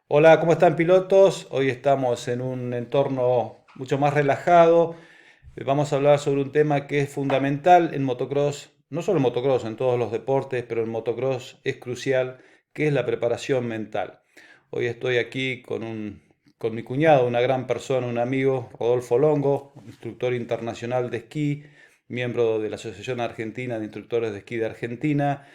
Hola, ¿cómo están pilotos? Hoy estamos en un entorno mucho más relajado. Vamos a hablar sobre un tema que es fundamental en motocross, no solo en motocross, en todos los deportes, pero en motocross es crucial, que es la preparación mental. Hoy estoy aquí con mi cuñado, una gran persona, un amigo, Rodolfo Longo, instructor internacional de esquí, miembro de la Asociación Argentina de Instructores de Esquí de Argentina.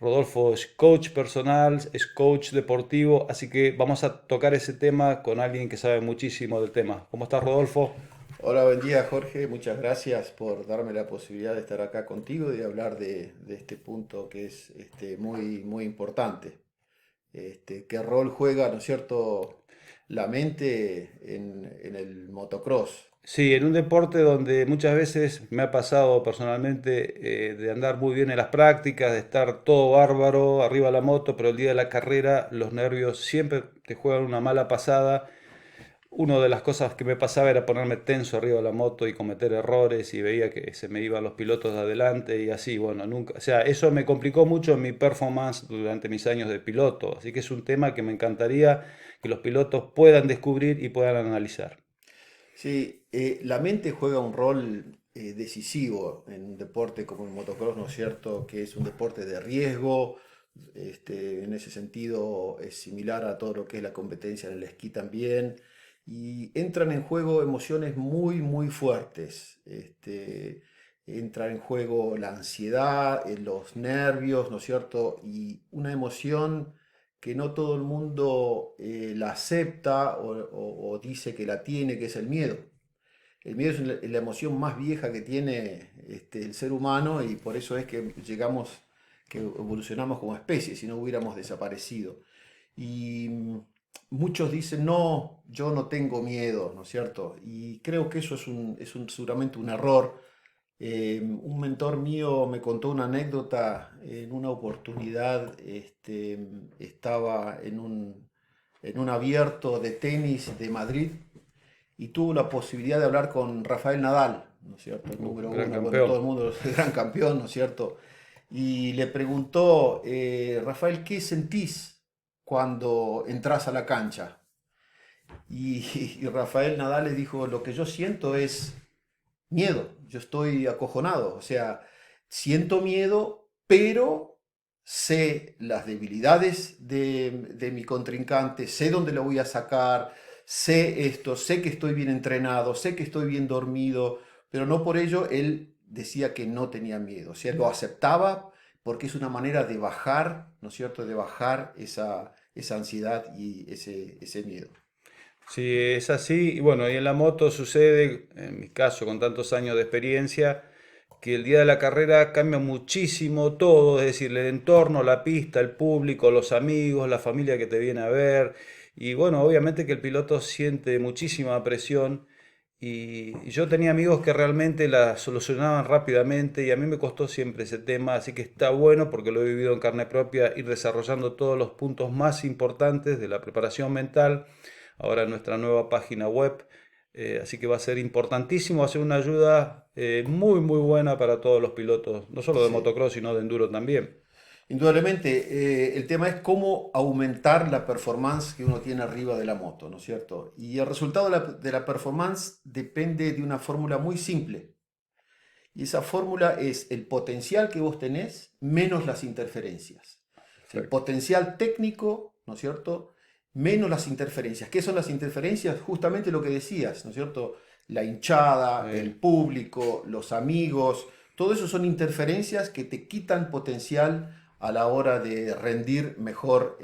Rodolfo es coach personal, es coach deportivo, así que vamos a tocar ese tema con alguien que sabe muchísimo del tema. ¿Cómo estás, Rodolfo? Hola, buen día Jorge, muchas gracias por darme la posibilidad de estar acá contigo y de hablar de este punto que es muy importante. ¿Qué rol juega, no es cierto, la mente en el motocross? Sí, en un deporte donde muchas veces me ha pasado personalmente de andar muy bien en las prácticas, de estar todo bárbaro, arriba de la moto, pero el día de la carrera los nervios siempre te juegan una mala pasada. Una de las cosas que me pasaba era ponerme tenso arriba de la moto y cometer errores y veía que se me iban los pilotos de adelante y así, bueno, nunca, o sea, eso me complicó mucho mi performance durante mis años de piloto, así que es un tema que me encantaría que los pilotos puedan descubrir y puedan analizar. Sí, la mente juega un rol decisivo en un deporte como el motocross, ¿no es cierto? Que es un deporte de riesgo. En ese sentido es similar a todo lo que es la competencia en el esquí también. Y entran en juego emociones muy fuertes. Entra en juego la ansiedad, los nervios, ¿no es cierto? Y una emoción que no todo el mundo la acepta o dice que la tiene, que es el miedo. El miedo es la emoción más vieja que tiene el ser humano y por eso es que llegamos, que evolucionamos como especie, si no hubiéramos desaparecido. Y muchos dicen, no, yo no tengo miedo, ¿no es cierto? Y creo que eso seguramente un error. Un mentor mío me contó una anécdota en una oportunidad, estaba en un abierto de tenis de Madrid y tuvo la posibilidad de hablar con Rafael Nadal, ¿no es cierto? El número Gran uno, bueno, todo el campeón. mundo, el gran campeón, ¿no es cierto? Y le preguntó, Rafael, ¿qué sentís cuando entras a la cancha? Y, y Rafael Nadal le dijo, lo que yo siento es miedo, yo estoy acojonado, o sea, siento miedo, pero sé las debilidades de mi contrincante, sé dónde lo voy a sacar, sé esto, sé que estoy bien entrenado, sé que estoy bien dormido, pero no por ello él decía que no tenía miedo, o sea, lo aceptaba porque es una manera de bajar, ¿no es cierto?, de bajar esa ansiedad y ese miedo. Sí, es así. Y bueno, y en la moto sucede, en mi caso, con tantos años de experiencia, que el día de la carrera cambia muchísimo todo, es decir, el entorno, la pista, el público, los amigos, la familia que te viene a ver. Y bueno, obviamente que el piloto siente muchísima presión. Y yo tenía amigos que realmente la solucionaban rápidamente y a mí me costó siempre ese tema, así que está bueno porque lo he vivido en carne propia, ir desarrollando todos los puntos más importantes de la preparación mental ahora en nuestra nueva página web. Así que va a ser importantísimo, va a ser una ayuda muy buena para todos los pilotos, no solo de Sí. motocross, sino de enduro también. Indudablemente, el tema es cómo aumentar la performance que uno tiene arriba de la moto, ¿no es cierto? Y el resultado de la performance depende de una fórmula muy simple. Y esa fórmula es el potencial que vos tenés menos las interferencias. El Perfecto. potencial técnico, ¿no es cierto? Menos las interferencias. ¿Qué son las interferencias? Justamente lo que decías, ¿no es cierto? La hinchada, el público, los amigos, todo eso son interferencias que te quitan potencial a la hora de rendir mejor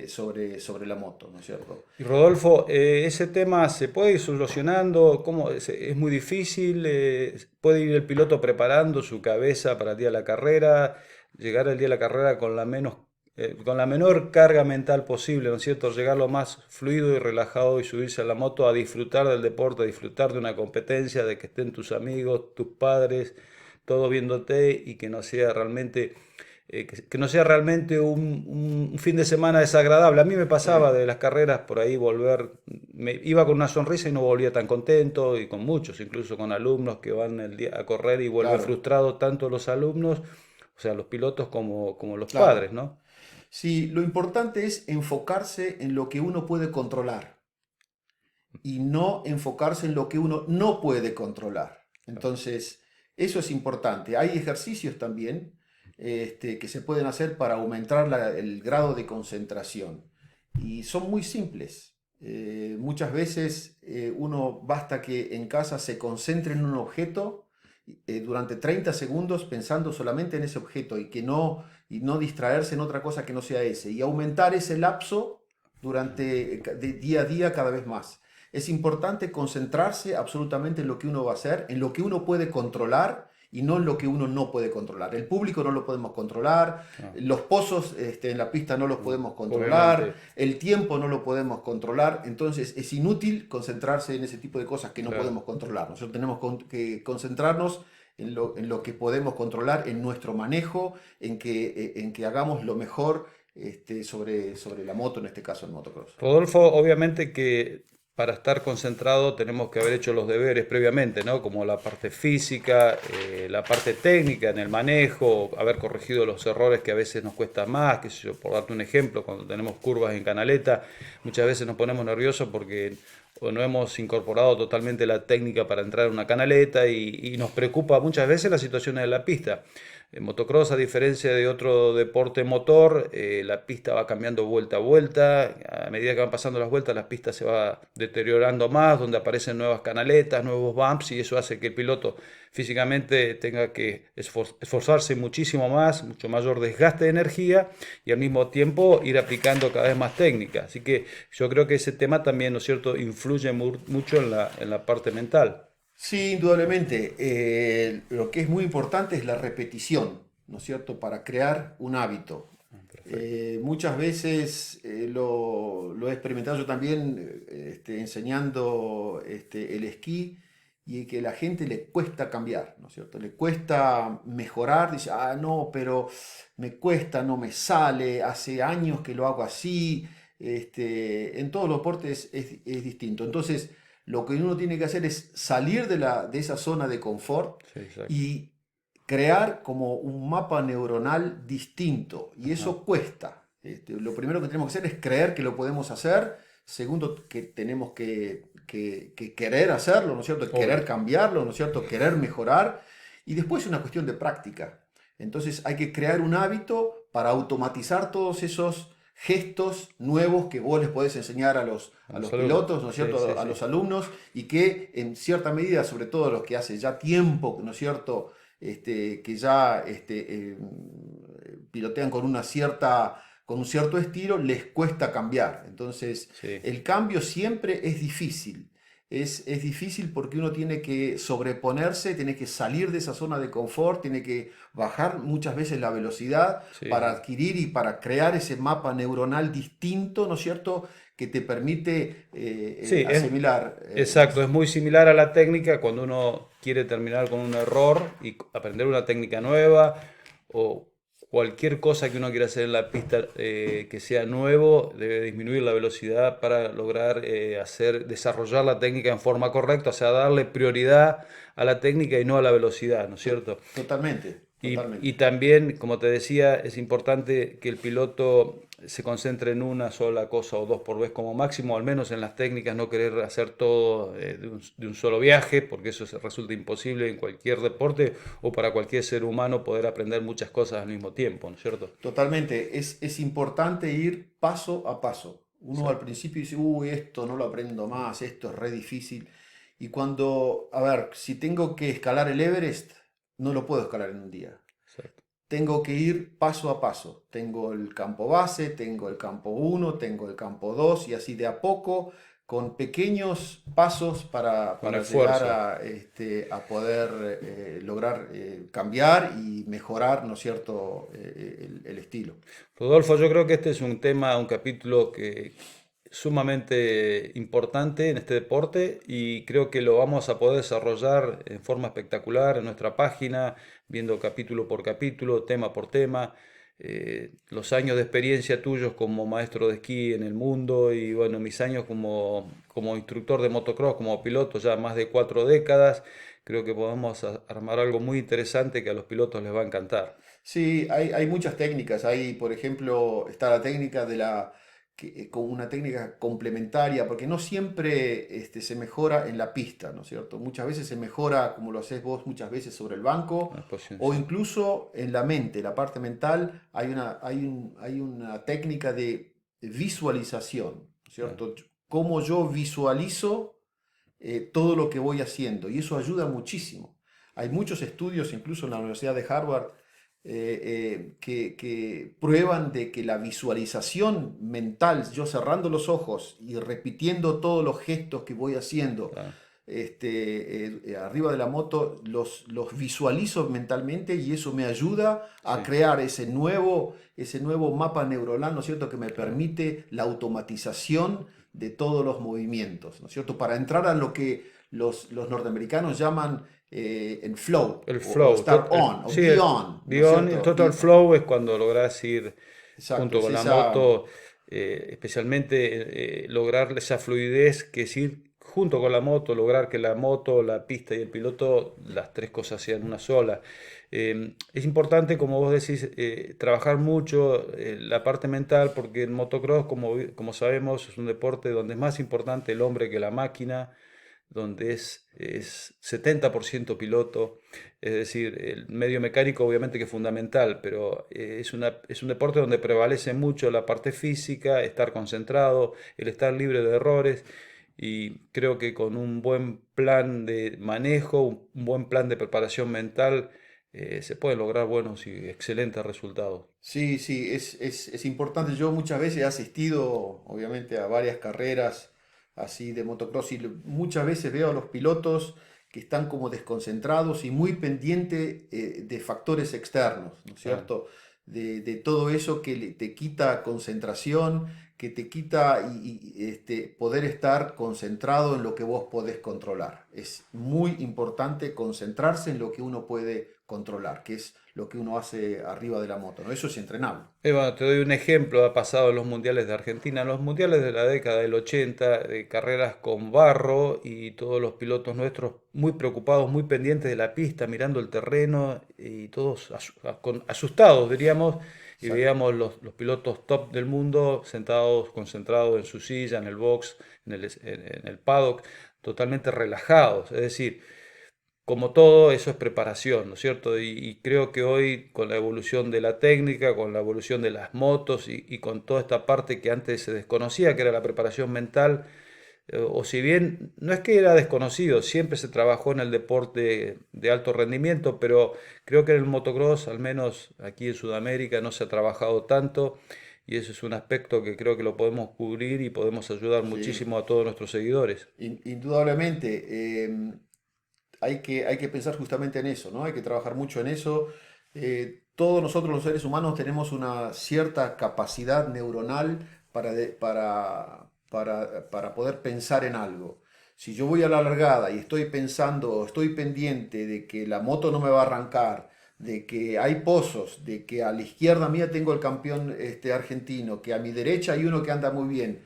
sobre la moto, ¿no es cierto? Y Rodolfo, ese tema se puede ir solucionando, ¿cómo es muy difícil? ¿Puede ir el piloto preparando su cabeza para el día de la carrera, llegar al día de la carrera con con la menor carga mental posible, ¿no es cierto? Llegar lo más fluido y relajado y subirse a la moto a disfrutar del deporte, a disfrutar de una competencia, de que estén tus amigos, tus padres, todo viéndote y que no sea realmente que no sea realmente un fin de semana desagradable. A mí me Sí, pasaba de las carreras por ahí volver, me iba con una sonrisa y no volvía tan contento, y con muchos, incluso con alumnos que van el día a correr y vuelve claro. frustrado tanto los alumnos, o sea, los pilotos como los Claro. padres, ¿no? Sí, lo importante es enfocarse en lo que uno puede controlar y no enfocarse en lo que uno no puede controlar. Entonces, eso es importante. Hay ejercicios también que se pueden hacer para aumentar el grado de concentración y son muy simples. Muchas veces uno basta que en casa se concentre en un objeto durante 30 segundos pensando solamente en ese objeto y no distraerse en otra cosa que no sea ese y aumentar ese lapso durante de día a día cada vez más. Es importante concentrarse absolutamente en lo que uno va a hacer, en lo que uno puede controlar y no en lo que uno no puede controlar. El público no lo podemos controlar, No, los pozos en la pista no los podemos controlar, obviamente, el tiempo no lo podemos controlar, entonces es inútil concentrarse en ese tipo de cosas que no claro. podemos controlar. Nosotros tenemos que concentrarnos en lo que podemos controlar, en nuestro manejo, en que hagamos lo mejor sobre la moto, en este caso el motocross. Rodolfo, obviamente que para estar concentrado tenemos que haber hecho los deberes previamente, ¿no? Como la parte física, la parte técnica en el manejo, haber corregido los errores que a veces nos cuesta más, qué sé yo, por darte un ejemplo, cuando tenemos curvas en canaleta, muchas veces nos ponemos nerviosos porque o no hemos incorporado totalmente la técnica para entrar en una canaleta y nos preocupa muchas veces la situación de la pista. En motocross, a diferencia de otro deporte motor, la pista va cambiando vuelta a vuelta. A medida que van pasando las vueltas, la pista se va deteriorando más, donde aparecen nuevas canaletas, nuevos bumps, y eso hace que el piloto físicamente tenga que esforzarse muchísimo más, mucho mayor desgaste de energía y al mismo tiempo ir aplicando cada vez más técnica. Así que yo creo que ese tema también, ¿no es cierto?, influye mucho en la parte mental. Sí, indudablemente. Lo que es muy importante es la repetición, ¿no es cierto?, para crear un hábito. Perfecto. Muchas veces lo he experimentado yo también enseñando el esquí y que a la gente le cuesta cambiar, ¿no es cierto? Le cuesta mejorar, dice, ah, no, pero me cuesta, no me sale, hace años que lo hago así, en todos los deportes es distinto. Entonces, lo que uno tiene que hacer es salir de esa zona de confort Sí, exacto. y crear como un mapa neuronal distinto. Y Ajá. eso cuesta. Lo primero que tenemos que hacer es creer que lo podemos hacer. Segundo, que tenemos que querer hacerlo, ¿no es cierto? Querer Obvio. cambiarlo, ¿no es cierto? Querer mejorar. Y después es una cuestión de práctica. Entonces hay que crear un hábito para automatizar todos esos gestos nuevos que vos les podés enseñar A a los los alumnos. pilotos, ¿no es Sí, sí, cierto? A sí. los alumnos y que en cierta medida, sobre todo los que hace ya tiempo, ¿no es cierto? Que ya pilotean con un cierto estilo, les cuesta cambiar. Entonces, Sí. el cambio siempre es difícil. Es difícil porque uno tiene que sobreponerse, tiene que salir de esa zona de confort, tiene que bajar muchas veces la velocidad Sí, para sí. adquirir y para crear ese mapa neuronal distinto, ¿no es cierto?, que te permite Sí, asimilar. exacto, es muy similar a la técnica cuando uno quiere terminar con un error y aprender una técnica nueva o cualquier cosa que uno quiera hacer en la pista que sea nuevo, debe disminuir la velocidad para lograr desarrollar la técnica en forma correcta, o sea, darle prioridad a la técnica y no a la velocidad, ¿no es cierto? Totalmente, Y totalmente. también, como te decía, es importante que el piloto se concentre en una sola cosa o dos por vez como máximo, al menos en las técnicas, no querer hacer todo de un solo viaje, porque eso resulta imposible en cualquier deporte o para cualquier ser humano poder aprender muchas cosas al mismo tiempo, ¿no es cierto? Totalmente. Es importante ir paso a paso. Uno al Exacto, principio dice, uy, esto no lo aprendo más, esto es re difícil. Y cuando, a ver, si tengo que escalar el Everest, no lo puedo escalar en un día. exacto. Tengo que ir paso a paso. Tengo el campo base, tengo el campo uno, tengo el campo 2 y así de a poco, con pequeños pasos Con para llegar esfuerzo. a poder lograr cambiar y mejorar, ¿no es cierto?, el estilo. Rodolfo, yo creo que este es un tema, un capítulo que sumamente importante en este deporte y creo que lo vamos a poder desarrollar en forma espectacular en nuestra página, viendo capítulo por capítulo, tema por tema, los años de experiencia tuyos como maestro de esquí en el mundo y bueno, mis años como instructor de motocross, como piloto, ya más de 4 décadas, creo que podemos armar algo muy interesante que a los pilotos les va a encantar. Sí, hay muchas técnicas. Hay, por ejemplo, está la técnica con una técnica complementaria, porque no siempre se mejora en la pista, ¿no es cierto? Muchas veces se mejora, como lo haces vos, muchas veces sobre el banco, Una posición, o sí, incluso en la mente, la parte mental, hay una técnica de visualización, ¿no es claro. cierto? Cómo yo visualizo todo lo que voy haciendo, y eso ayuda muchísimo. Hay muchos estudios, incluso en la Universidad de Harvard, que prueban de que la visualización mental, yo cerrando los ojos y repitiendo todos los gestos que voy haciendo Claro. arriba de la moto, los visualizo mentalmente y eso me ayuda a Sí, crear ese nuevo mapa neuronal, ¿no es cierto?, que me claro. permite la automatización de todos los movimientos, ¿no es cierto?, para entrar a lo que los norteamericanos llaman en flow El o flow, estar on o sí, be on, ¿no es beyond, el cierto? total flow es cuando lográs ir Exacto, junto es con la esa, moto, especialmente lograr esa fluidez que es ir junto con la moto, lograr que la moto, la pista y el piloto, las tres cosas sean una sola. Es importante, como vos decís, trabajar mucho la parte mental, porque el motocross, como sabemos, es un deporte donde es más importante el hombre que la máquina, donde es 70% piloto, es decir, el medio mecánico obviamente que es fundamental, pero es un deporte donde prevalece mucho la parte física, estar concentrado, el estar libre de errores, y creo que con un buen plan de manejo, un buen plan de preparación mental, se pueden lograr buenos y excelentes resultados. sí, sí, es importante. Yo muchas veces he asistido, obviamente, a varias carreras así de motocross y muchas veces veo a los pilotos que están como desconcentrados y muy pendientes de factores externos, ¿no es Claro. cierto? De todo eso que te quita concentración, que te quita poder estar concentrado en lo que vos podés controlar. Es muy importante concentrarse en lo que uno puede controlar, que es lo que uno hace arriba de la moto, ¿no? Eso es entrenable. Bueno, te doy un ejemplo, ha pasado en los mundiales de Argentina, en los mundiales de la década del 80, de carreras con barro y todos los pilotos nuestros muy preocupados, muy pendientes de la pista, mirando el terreno y todos asustados, diríamos, y Exacto. veíamos los pilotos top del mundo sentados, concentrados en su silla, en el box, en el paddock, totalmente relajados. Es decir, como todo, eso es preparación, ¿no es cierto? Y creo que hoy, con la evolución de la técnica, con la evolución de las motos y con toda esta parte que antes se desconocía, que era la preparación mental, o si bien no es que era desconocido, siempre se trabajó en el deporte de alto rendimiento, pero creo que en el motocross, al menos aquí en Sudamérica, no se ha trabajado tanto. Y eso es un aspecto que creo que lo podemos cubrir y podemos ayudar Sí, muchísimo a todos nuestros seguidores. indudablemente. Hay que pensar justamente en eso, ¿no? Hay que trabajar mucho en eso. Todos nosotros los seres humanos tenemos una cierta capacidad neuronal para poder pensar en algo. Si yo voy a la largada y estoy pensando, estoy pendiente de que la moto no me va a arrancar, de que hay pozos, de que a la izquierda mía tengo el campeón argentino, que a mi derecha hay uno que anda muy bien,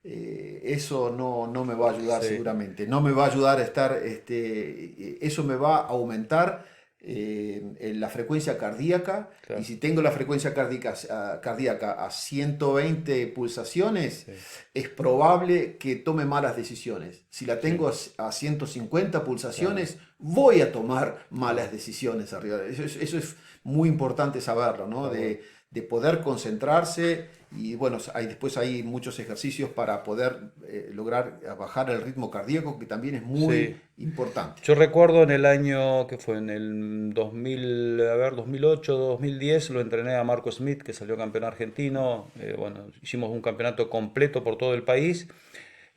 eso no me va a ayudar Sí, seguramente, no me va a ayudar a estar, eso me va a aumentar en la frecuencia cardíaca y claro, si tengo la frecuencia cardíaca a 120 pulsaciones, sí, es probable que tome malas decisiones. Si la sí, tengo a 150 claro, pulsaciones, voy a tomar claro. malas decisiones arriba. Eso es muy importante saberlo, ¿no? Está bueno. De poder concentrarse y bueno, después hay muchos ejercicios para poder lograr bajar el ritmo cardíaco, que también es muy Sí, importante. yo recuerdo en el año que fue en el 2000, a ver, 2008, 2010, lo entrené a Marco Smith, que salió campeón argentino. Bueno, hicimos un campeonato completo por todo el país.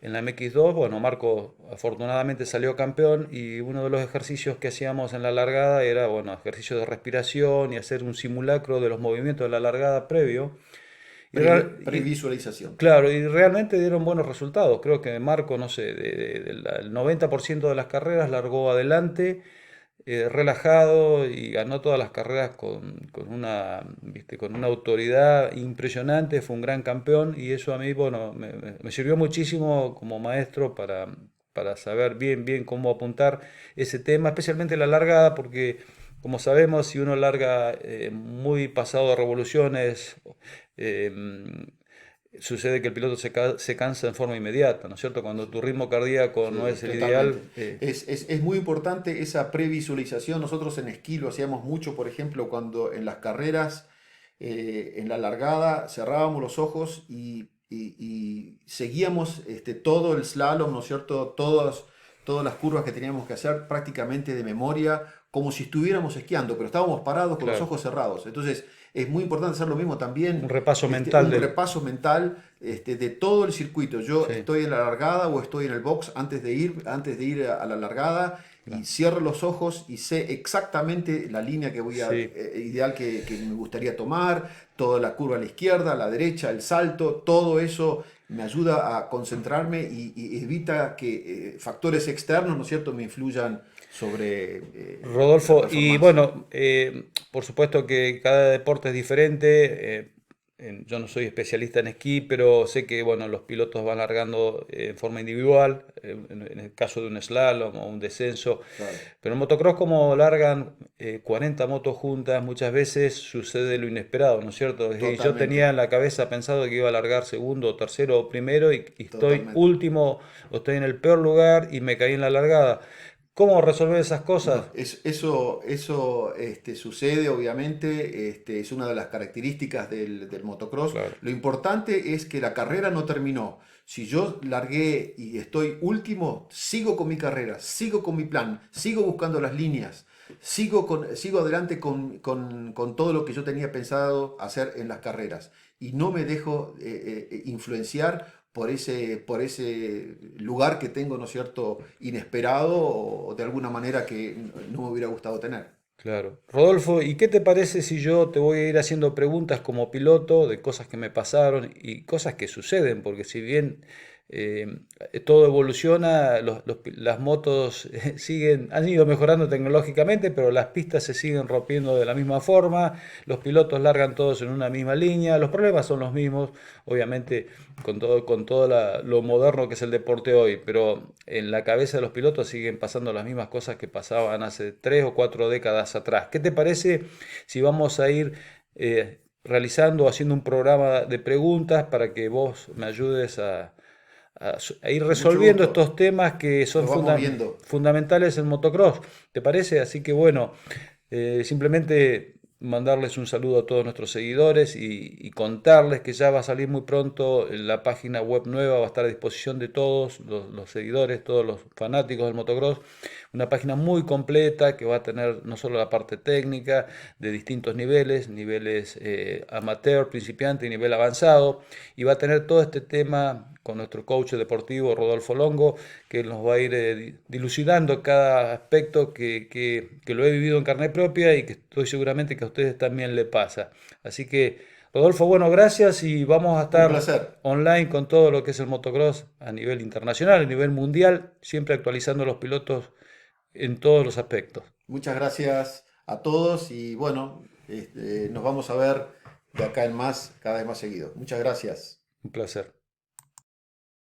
En la MX2, bueno, Marco afortunadamente salió campeón y uno de los ejercicios que hacíamos en la largada era, bueno, ejercicio de respiración y hacer un simulacro de los movimientos de la largada previo. Y, Previsualización. claro, y realmente dieron buenos resultados. Creo que Marco, no sé, el 90% de las carreras largó adelante, relajado y ganó todas las carreras con una, ¿viste? Con una autoridad impresionante. Fue un gran campeón y eso a mí, bueno, me sirvió muchísimo como maestro para saber bien cómo apuntar ese tema, especialmente la largada, porque como sabemos, si uno larga muy pasado de revoluciones, eh, sucede que el piloto se cansa en forma inmediata, ¿no es cierto? Cuando tu ritmo cardíaco no Sí, es el ideal, totalmente. Es muy importante esa previsualización. Nosotros en esquí lo hacíamos mucho, por ejemplo, cuando en las carreras, en la largada, cerrábamos los ojos y seguíamos todo el slalom, ¿no es cierto? Todas las curvas que teníamos que hacer prácticamente de memoria, como si estuviéramos esquiando, pero estábamos parados con los claro, ojos cerrados. Entonces, es muy importante hacer lo mismo un también, repaso mental un del... repaso mental de todo el circuito. Yo Sí, estoy en la largada o estoy en el box antes de ir a la largada y claro, cierro los ojos y sé exactamente la línea que sí, ideal que me gustaría tomar, toda la curva a la izquierda, a la derecha, el salto, todo eso me ayuda a concentrarme y evita que factores externos, ¿no es cierto?, me influyan sobre la Rodolfo, y performance. bueno, por supuesto que cada deporte es diferente. Yo no soy especialista en esquí, pero sé que bueno, los pilotos van largando en forma individual, en el caso de un slalom o un descenso. Claro, Pero en motocross, como largan 40 motos juntas, muchas veces sucede lo inesperado, ¿no es cierto? Es decir, yo tenía totalmente, en la cabeza pensado que iba a largar segundo, o tercero o primero y estoy totalmente. último o estoy en el peor lugar y me caí en la largada. ¿Cómo resolver esas cosas? No, eso sucede, obviamente, es una de las características del motocross. Claro. Lo importante es que la carrera no terminó. Si yo largué y estoy último, sigo con mi carrera, sigo con mi plan, sigo buscando las líneas, sigo adelante con todo lo que yo tenía pensado hacer en las carreras y no me dejo influenciar por ese lugar que tengo, ¿no es cierto?, inesperado o de alguna manera que no me hubiera gustado tener. Claro. Rodolfo, ¿y qué te parece si yo te voy a ir haciendo preguntas como piloto de cosas que me pasaron y cosas que suceden? Porque si bien eh, todo evoluciona, las motos han ido mejorando tecnológicamente, pero las pistas se siguen rompiendo de la misma forma, los pilotos largan todos en una misma línea, los problemas son los mismos, obviamente con todo lo moderno que es el deporte hoy, pero en la cabeza de los pilotos siguen pasando las mismas cosas que pasaban hace 3 o 4 décadas atrás. ¿Qué te parece si vamos a ir realizando, haciendo un programa de preguntas para que vos me ayudes a ir Con mucho resolviendo gusto. estos temas que son Lo vamos viendo. fundamentales en motocross? ¿Te parece? Así que bueno, simplemente mandarles un saludo a todos nuestros seguidores y contarles que ya va a salir muy pronto la página web nueva, va a estar a disposición de todos los seguidores, todos los fanáticos del motocross. Una página muy completa que va a tener no solo la parte técnica de distintos niveles, niveles amateur, principiante y nivel avanzado, y va a tener todo este tema con nuestro coach deportivo Rodolfo Longo, que nos va a ir dilucidando cada aspecto que lo he vivido en carne propia y que estoy seguramente que a ustedes también le pasa. Así que, Rodolfo, bueno, gracias y vamos a Un estar placer. online con todo lo que es el motocross a nivel internacional, a nivel mundial, siempre actualizando a los pilotos en todos los aspectos. Muchas gracias a todos y bueno, nos vamos a ver de acá en más, cada vez más seguido. Muchas gracias. Un placer.